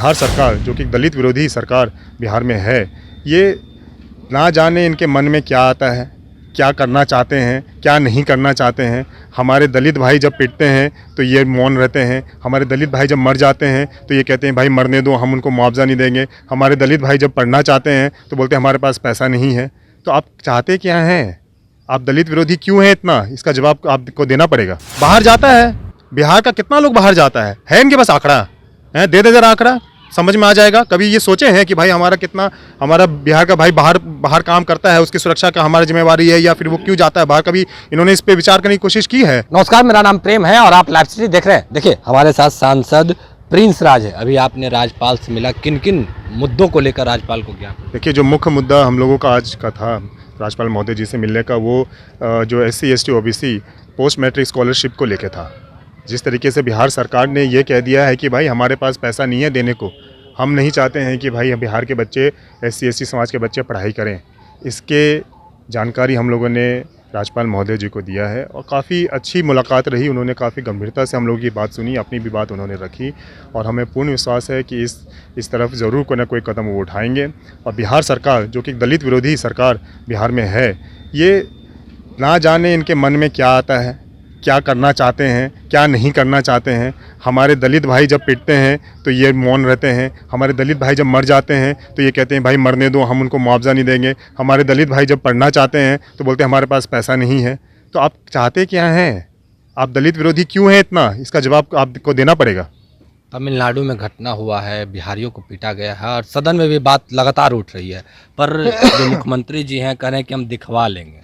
बिहार सरकार जो कि दलित विरोधी सरकार बिहार में है, ये ना जाने इनके मन में क्या आता है, क्या करना चाहते हैं, क्या नहीं करना चाहते हैं। हमारे दलित भाई जब पिटते हैं तो ये मौन रहते हैं, हमारे दलित भाई जब मर जाते हैं तो ये कहते हैं भाई मरने दो, हम उनको मुआवजा नहीं देंगे। हमारे दलित भाई जब पढ़ना चाहते हैं तो बोलते हैं हमारे पास पैसा नहीं है। तो आप चाहते क्या हैं? आप दलित विरोधी क्यों हैं इतना? इसका जवाब आपको देना पड़ेगा। बाहर जाता है, बिहार का कितना लोग बाहर जाता है इनके पास आंकड़ा है? दे जरा आंकड़ा, समझ में आ जाएगा। कभी ये सोचे हैं कि भाई हमारा बिहार का भाई बाहर काम करता है, उसकी सुरक्षा का हमारी जिम्मेवारी है, या फिर वो क्यों जाता है बाहर? कभी इन्होंने इस पे विचार करने की कोशिश की है? नमस्कार, मेरा नाम प्रेम है और आप लाइव सिटी देख रहे हैं। देखिए, हमारे साथ सांसद प्रिंस राज है। अभी आपने राज्यपाल से मिला, किन किन मुद्दों को लेकर राज्यपाल को ज्ञापन? देखिए, जो मुख्य मुद्दा हम लोगों का आज का था राज्यपाल महोदय जी से मिलने का, वो जो SC ST OBC post matric scholarship को लेकर था। जिस तरीके से बिहार सरकार ने ये कह दिया है कि भाई हमारे पास पैसा नहीं है देने को, हम नहीं चाहते हैं कि भाई बिहार के बच्चे SC ST समाज के बच्चे पढ़ाई करें। इसके जानकारी हम लोगों ने राज्यपाल महोदय जी को दिया है और काफ़ी अच्छी मुलाकात रही। उन्होंने काफ़ी गंभीरता से हम लोगों की बात सुनी, अपनी भी बात उन्होंने रखी और हमें पूर्ण विश्वास है कि इस तरफ ज़रूर कोई ना कोई कदम वो उठाएंगे। और बिहार सरकार जो कि दलित विरोधी सरकार बिहार में है, ये ना जाने इनके मन में क्या आता है, क्या करना चाहते हैं, क्या नहीं करना चाहते हैं। हमारे दलित भाई जब पिटते हैं तो ये मौन रहते हैं, हमारे दलित भाई जब मर जाते हैं तो ये कहते हैं भाई मरने दो, हम उनको मुआवजा नहीं देंगे। हमारे दलित भाई जब पढ़ना चाहते हैं तो बोलते हैं हमारे पास पैसा नहीं है। तो आप चाहते क्या हैं? आप दलित विरोधी क्यों हैं इतना? इसका जवाब आपको देना पड़ेगा। तमिलनाडु में घटना हुआ है, बिहारियों को पीटा गया है और सदन में भी बात लगातार उठ रही है, पर जो मुख्यमंत्री जी हैं कह रहे हैं कि हम दिखवा लेंगे।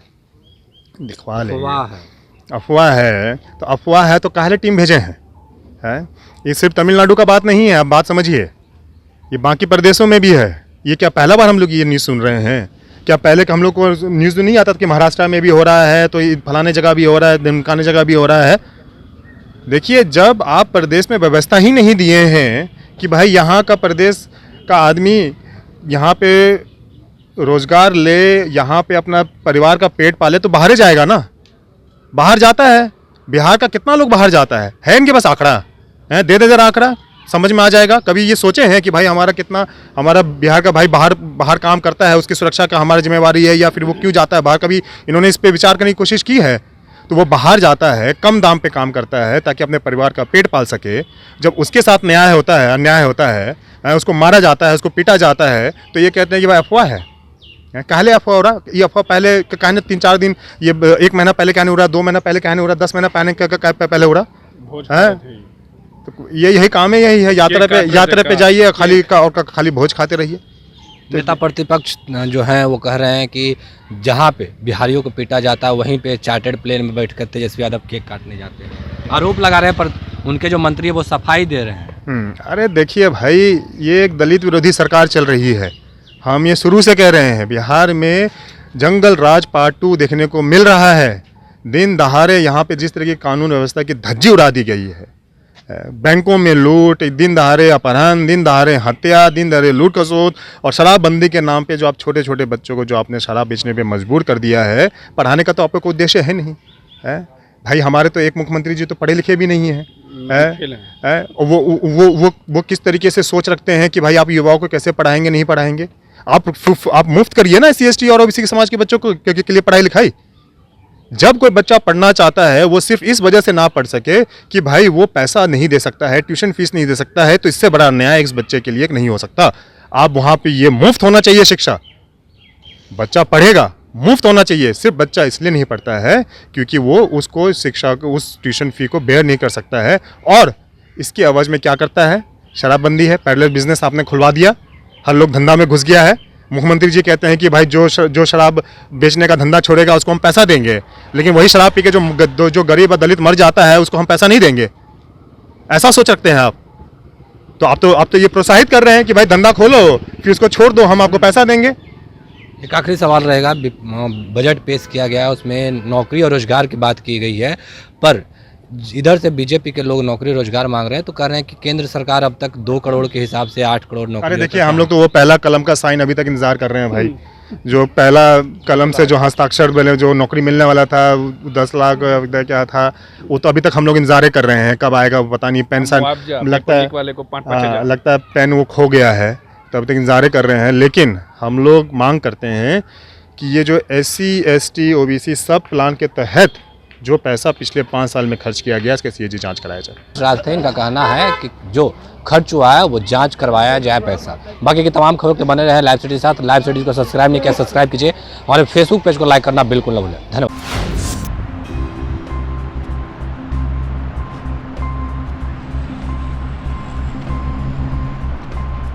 दिखवा लेंगे? अफवाह है तो अफवाह है तो काहे टीम भेजे हैं? ये सिर्फ तमिलनाडु का बात नहीं है, आप बात समझिए, ये बाकी प्रदेशों में भी है। ये क्या पहला बार हम लोग ये न्यूज़ सुन रहे हैं? क्या पहले हम लोग को न्यूज़ नहीं आता कि महाराष्ट्र में भी हो रहा है, तो फलाने जगह भी हो रहा है, ढमकाने जगह भी हो रहा है? देखिए, जब आप प्रदेश में व्यवस्था ही नहीं दिए हैं कि भाई यहाँ का प्रदेश का आदमी यहाँ पे रोजगार ले, यहाँ पे अपना परिवार का पेट पाले, तो बाहर ही जाएगा ना। बाहर जाता है, बिहार का कितना लोग बाहर जाता है इनके पास आंकड़ा है? दे जरा आंकड़ा, समझ में आ जाएगा। कभी ये सोचे हैं कि भाई हमारा बिहार का भाई बाहर काम करता है, उसकी सुरक्षा का हमारी जिम्मेवारी है, या फिर वो क्यों जाता है बाहर? कभी इन्होंने इस पे विचार करने की कोशिश की है? तो वो बाहर जाता है, कम दाम पे काम करता है ताकि अपने परिवार का पेट पाल सके। जब उसके साथ अन्याय होता है, उसको मारा जाता है, उसको पीटा जाता है, तो ये कहते हैं कि भाई अफवाह है। कहले अफवाह हो रहा? ये अफवाह पहले कहने 3-4 दिन, ये 1 महीना पहले कहने हो रहा, 2 महीना पहले कहने हो रहा, 10 महीना पहले हो रहा है। तो यही काम है, यही है। यात्रा पे जाइए, खाली भोज खाते रहिए। नेता प्रतिपक्ष जो हैं वो कह रहे हैं कि जहाँ पे बिहारियों को पीटा जाता है वहीं पे चार्टर्ड प्लेन में बैठकर तेजस्वी यादव केक काटने जाते हैं। आरोप लगा रहे हैं, पर उनके जो मंत्री है वो सफाई दे रहे हैं। अरे देखिए भाई, ये एक दलित विरोधी सरकार चल रही है। हम ये शुरू से कह रहे हैं, बिहार में जंगल राज पार्ट 2 देखने को मिल रहा है। दिन दहाड़े यहाँ पे जिस तरह की कानून व्यवस्था की धज्जी उड़ा दी गई है, बैंकों में लूट, दिन दहाड़े अपहरण, दिन दहाड़े हत्या, दिन दहाड़े लूट खसोट, और शराबबंदी के नाम पे जो आप छोटे छोटे बच्चों को जो आपने शराब बेचने पे मजबूर कर दिया है, पढ़ाने का तो आपका कोई उद्देश्य है नहीं है। भाई हमारे तो एक मुख्यमंत्री जी तो पढ़े लिखे भी नहीं हैं। वो किस तरीके से सोच रखते हैं कि भाई आप युवाओं को कैसे पढ़ाएंगे, नहीं पढ़ाएंगे? आप मुफ्त करिए ना SC ST और OBC के समाज के बच्चों को के लिए पढ़ाई लिखाई। जब कोई बच्चा पढ़ना चाहता है, वो सिर्फ इस वजह से ना पढ़ सके कि भाई वो पैसा नहीं दे सकता है, ट्यूशन फीस नहीं दे सकता है, तो इससे बड़ा अन्याय इस बच्चे के लिए नहीं हो सकता। आप वहाँ पे ये मुफ्त होना चाहिए शिक्षा, बच्चा पढ़ेगा, मुफ्त होना चाहिए। सिर्फ बच्चा इसलिए नहीं पढ़ता है क्योंकि वो उसको शिक्षा को, उस ट्यूशन फी को बेयर नहीं कर सकता है, और इसकी आवाज़ में क्या करता है? शराबबंदी है, पैरेलल बिजनेस आपने खुलवा दिया, हर लोग धंधा में घुस गया है। मुख्यमंत्री जी कहते हैं कि भाई जो शराब बेचने का धंधा छोड़ेगा उसको हम पैसा देंगे, लेकिन वही शराब पी के जो गरीब दलित मर जाता है उसको हम पैसा नहीं देंगे। ऐसा सोच रखते हैं आप? तो आप तो ये प्रोत्साहित कर रहे हैं कि भाई धंधा खोलो, फिर उसको छोड़ दो, हम आपको पैसा देंगे। एक आखिरी सवाल रहेगा, बजट पेश किया गया है, उसमें नौकरी और रोजगार की बात की गई है, पर इधर से बीजेपी के लोग नौकरी रोजगार मांग रहे हैं, तो कह रहे हैं कि केंद्र सरकार अब तक 2 करोड़ के हिसाब से 8 करोड़ नौकरी। अरे देखिए, हम लोग तो वो पहला कलम का साइन अभी तक इंतजार कर रहे हैं भाई। जो पहला कलम से जो हस्ताक्षर बने जो नौकरी मिलने वाला था 10 लाख क्या था, वो तो अभी तक हम लोग इंतजार कर रहे हैं कब आएगा पता नहीं। पेंशन लगता है वाले को 5-5 लगता है पेन वो खो गया है, तो अभी तक इंतजार कर रहे हैं। लेकिन हम लोग मांग करते हैं कि ये जो SC ST OBC सब प्लान के तहत जो पैसा पिछले 5 साल में खर्च किया गया इसके CAG जांच कराया जाए। राजस्थान का कहना है कि जो खर्च हुआ है वो जांच करवाया जाए पैसा। बाकी की तमाम खबरों के बने रहे लाइव सिटी के साथ। लाइव सिटी को सब्सक्राइब नहीं किया सब्सक्राइब कीजिए, हमारे फेसबुक पेज को लाइक करना बिल्कुल ना भूलें। धन्यवाद।